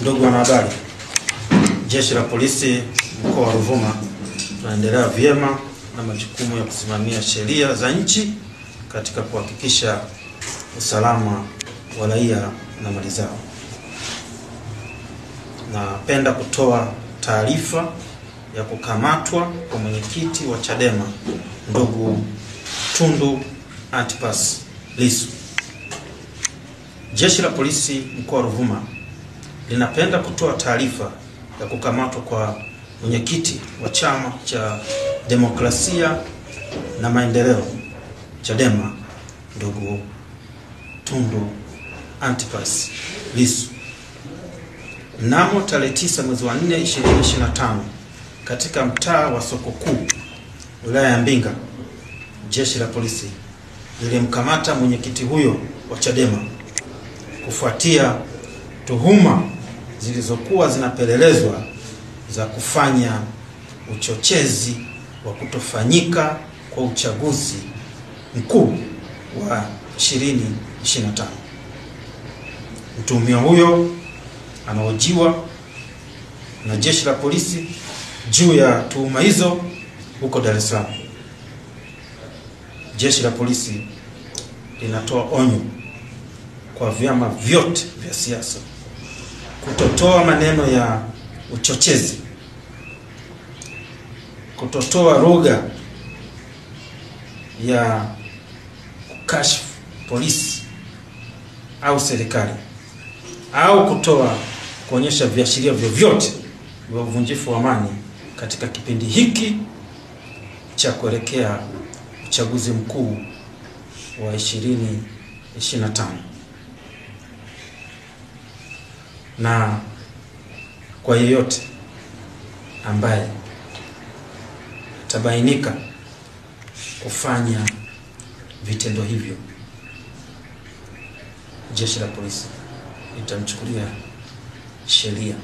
Ndugu wanahabari, Jeshi la Polisi mkoa wa Ruvuma tunaendelea vyema na majukumu ya kusimamia sheria za nchi katika kuhakikisha usalama wa raia na mali zao. Napenda kutoa taarifa ya kukamatwa kwa mwenyekiti wa Chadema ndugu Tundu Antipas Lissu. Jeshi la Polisi mkoa wa Ruvuma linapenda kutoa taarifa ya kukamatwa kwa mwenyekiti wa Chama cha Demokrasia na Maendeleo Chadema ndugu Tundu Antipas Lissu. Mnamo tarehe 9 mwezi wa 4 2025 katika mtaa wa Soko Kuu wilaya ya Mbinga, Jeshi la Polisi lilimkamata mwenyekiti huyo wa Chadema kufuatia tuhuma zilizokuwa zinapelelezwa za kufanya uchochezi wa kutofanyika kwa uchaguzi mkuu wa 2025. Mtuhumiwa huyo anahojiwa na Jeshi la Polisi juu ya tuhuma hizo huko Dar es Salaam. Jeshi la Polisi linatoa onyo kwa vyama vyote vya siasa kutotoa maneno ya uchochezi, kutotoa lugha ya kukashifu polisi au serikali, au kuonyesha viashiria vyovyote vya uvunjifu wa amani katika kipindi hiki cha kuelekea uchaguzi mkuu wa 2025. Na kwa yeyote ambaye tabainika kufanya vitendo hivyo, Jeshi la Polisi litamchukulia sheria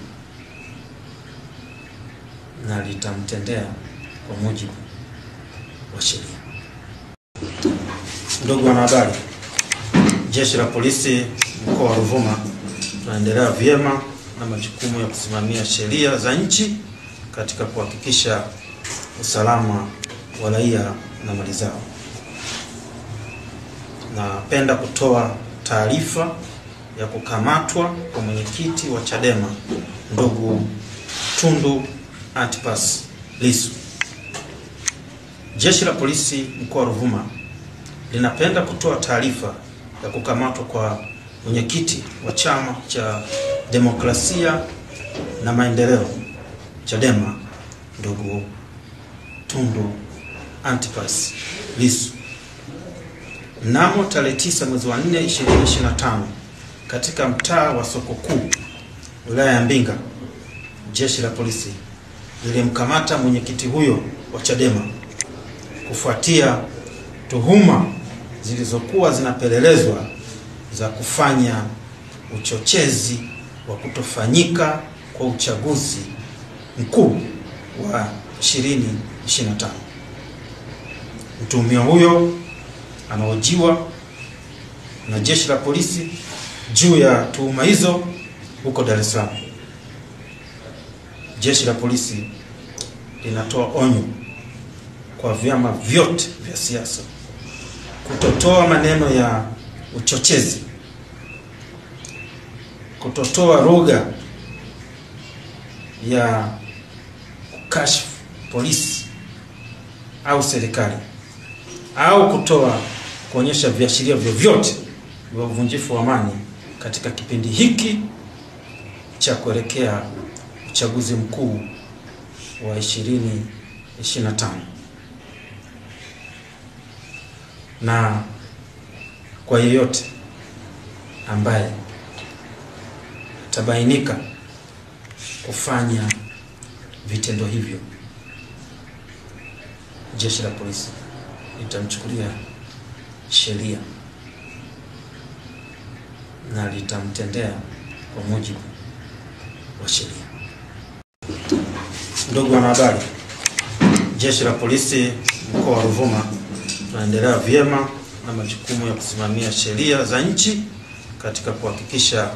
na litamtendea kwa mujibu wa sheria. Ndugu wanahabari, Jeshi la Polisi mkoa wa Ruvuma tunaendelea vyema na majukumu ya kusimamia sheria za nchi katika kuhakikisha usalama wa raia na mali zao. Napenda kutoa taarifa ya kukamatwa kwa mwenyekiti wa Chadema ndugu Tundu Antipas Lissu. Jeshi la Polisi mkoa wa Ruvuma linapenda kutoa taarifa ya kukamatwa kwa mwenyekiti wa Chama cha Demokrasia na Maendeleo Chadema ndugu Tundu Antipas Lissu. Mnamo tarehe 9 mwezi wa 4 2025 katika mtaa wa Soko Kuu wilaya ya Mbinga, Jeshi la Polisi lilimkamata mwenyekiti huyo wa Chadema kufuatia tuhuma zilizokuwa zinapelelezwa za kufanya uchochezi wa kutofanyika kwa uchaguzi mkuu wa 2025. Mtuhumiwa huyo anahojiwa na Jeshi la Polisi juu ya tuhuma hizo huko Dar es Salaam. Jeshi la Polisi linatoa onyo kwa vyama vyote vya siasa kutotoa maneno ya uchochezi, kutotoa lugha ya kukashifu polisi au serikali, au kuonyesha viashiria vyovyote vya uvunjifu wa amani katika kipindi hiki cha kuelekea uchaguzi mkuu wa 2025. Na kwa yeyote ambaye tabainika kufanya vitendo hivyo, Jeshi la Polisi litamchukulia sheria na litamtendea kwa mujibu wa sheria. Ndugu wanahabari, Jeshi la Polisi mkoa wa Ruvuma tunaendelea vyema na majukumu ya kusimamia sheria za nchi katika kuhakikisha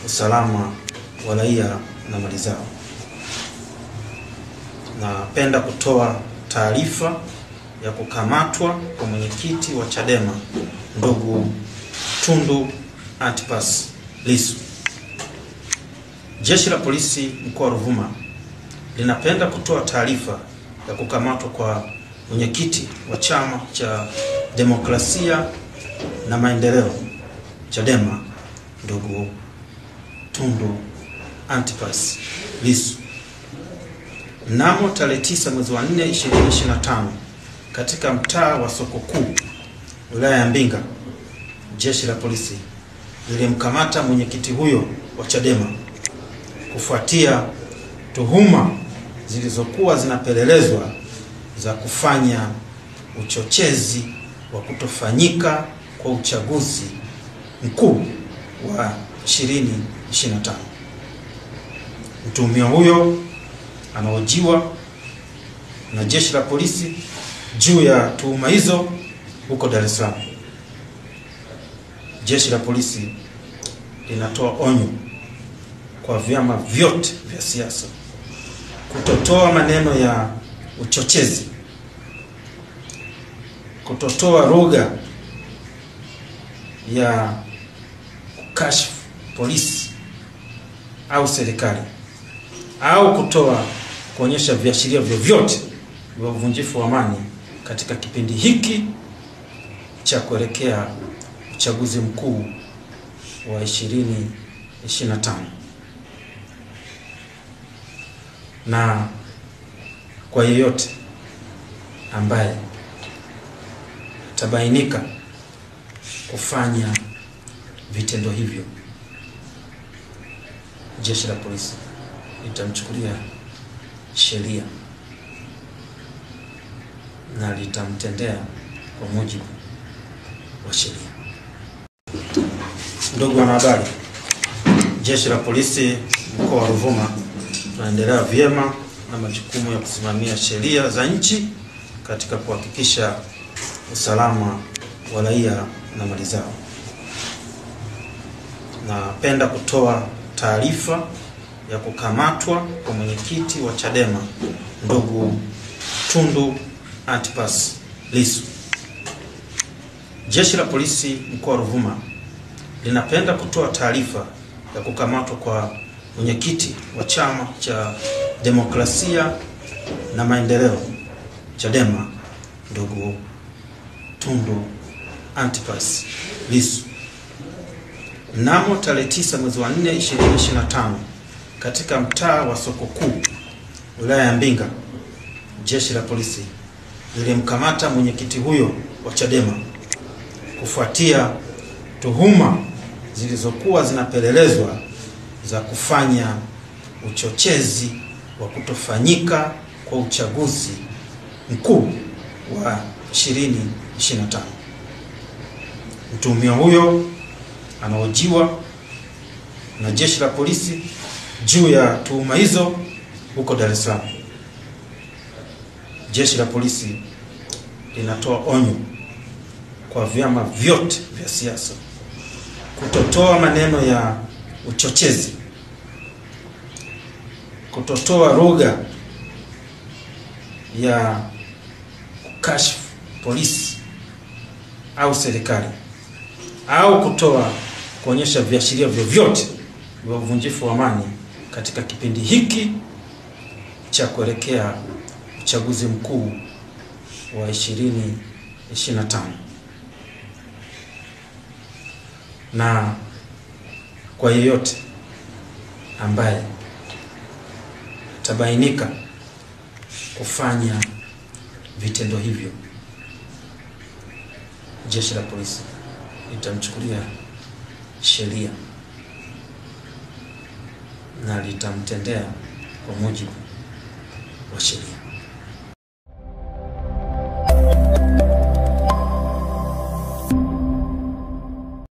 usalama wa raia na mali zao. Napenda kutoa taarifa ya kukamatwa kwa mwenyekiti wa Chadema ndugu Tundu Antipas Lissu. Jeshi la Polisi mkoa wa Ruvuma linapenda kutoa taarifa ya kukamatwa kwa mwenyekiti wa Chama cha Demokrasia na Maendeleo Chadema ndugu Tundu Antipas Lissu. Mnamo tarehe 9 mwezi wa 4 2025 katika mtaa wa Soko Kuu wilaya ya Mbinga, jeshi la polisi lilimkamata mwenyekiti huyo wa Chadema kufuatia tuhuma zilizokuwa zinapelelezwa za kufanya uchochezi wa kutofanyika kwa uchaguzi mkuu wa 2025. Mtuhumiwa huyo anahojiwa na jeshi la polisi juu ya tuhuma hizo huko Dar es Salaam. Jeshi la polisi linatoa onyo kwa vyama vyote vya siasa kutotoa maneno ya uchochezi, kutotoa lugha ya kukashifu polisi au serikali, au kuonyesha viashiria vyovyote vya uvunjifu wa amani katika kipindi hiki cha kuelekea uchaguzi mkuu wa 2025. Na kwa yeyote ambaye tabainika kufanya vitendo hivyo, jeshi la polisi litamchukulia sheria na litamtendea kwa mujibu wa sheria. Ndugu wanahabari, jeshi la polisi mkoa wa Ruvuma tunaendelea vyema na majukumu ya kusimamia sheria za nchi katika kuhakikisha usalama wa raia na mali zao. Napenda kutoa taarifa ya kukamatwa kwa mwenyekiti wa Chadema ndugu Tundu Antipas Lissu. Jeshi la polisi mkoa wa Ruvuma linapenda kutoa taarifa ya kukamatwa kwa mwenyekiti wa Chama cha Demokrasia na Maendeleo Chadema ndugu Tundu Antipas Lissu. Mnamo tarehe 9 mwezi wa 4 2025 katika mtaa wa Soko Kuu wilaya ya Mbinga, jeshi la polisi lilimkamata mwenyekiti huyo wa Chadema kufuatia tuhuma zilizokuwa zinapelelezwa za kufanya uchochezi wa kutofanyika kwa uchaguzi mkuu wa 2025. Mtuhumiwa huyo anahojiwa na jeshi la polisi juu ya tuhuma hizo huko Dar es Salaam. Jeshi la polisi linatoa onyo kwa vyama vyote vya siasa kutotoa maneno ya uchochezi, kutotoa lugha ya kukashifu polisi au serikali, au kuonyesha viashiria vyovyote vya uvunjifu wa amani katika kipindi hiki cha kuelekea uchaguzi mkuu wa 2025. Na kwa yeyote ambaye tabainika kufanya vitendo hivyo, jeshi la polisi litamchukulia sheria na litamtendea kwa mujibu wa sheria.